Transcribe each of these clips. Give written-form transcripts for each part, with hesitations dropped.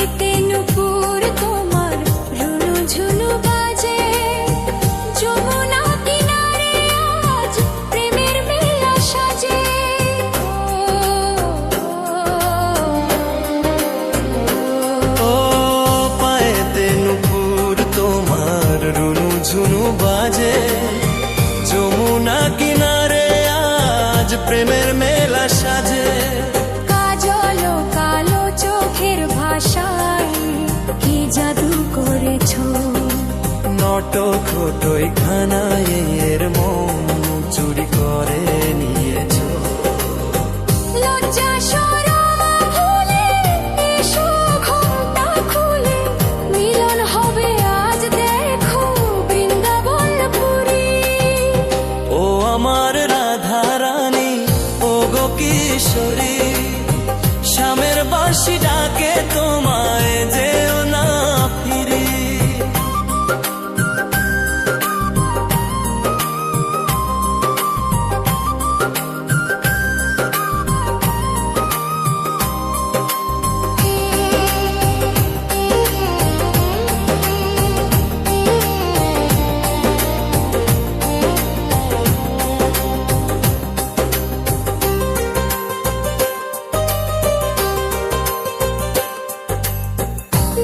এতে নুপুর তোমার রুনু ঝুনু বাজে, যমুনা কিনারে আজ প্রেমের মেলা সাজে। ও পায়েতে নুপুর তোমার রুনু ঝুনু বাজে, যমুনা কিনারে আজ প্রেমের মেলা সাজে। কাজল কালো চোখের ভাষায় কি জাদু করেছো, নটখটোই খানায় এর মন চুরি করে নিয়েছো। লজ্জা শরম ভুলে এসো ঘোমটা খুলে, মিলন হবে আজ দেখো বৃন্দাবনপুরী। ও আমার রাধা রানী, ও গো কিশোরী, শ্যামের বাঁশি ডাকে তোমায় যেও না ফিরি।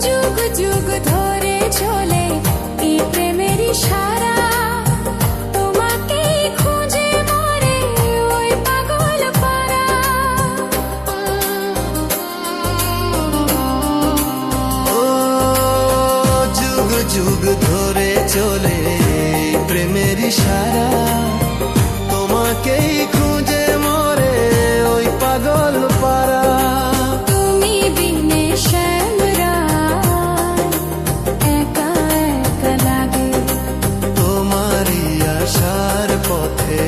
যুগ যুগ ধরে চলে এই প্রেমের ইশারা, তোমাকে খুঁজে মরে ওই পাগল পারা। ও যুগ যুগ ধরে চলে প্রেমের ইশারা, তোমাকেই খুঁজে মরে ওই পাগল পারা। তুমি বিনে শ্যামরা একা একা লাগে, তোমারই আশার পথে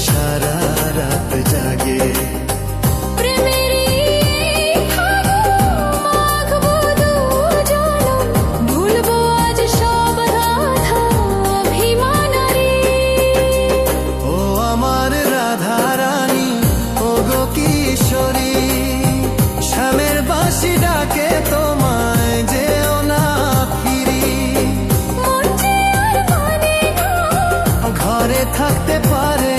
সারা রাত জাগে। প্রেমেরই ফাগুন মাখবো দুজন, ভুলবো আজ সব রাধা অভিমানারি। ও আমার রাধা রানী, ও গো কিশোরী, শ্যামের বাঁশি ডাকে তোমায় যেও না ফিরি। মন যে আর মানে না, ঘরে থাকতে পারে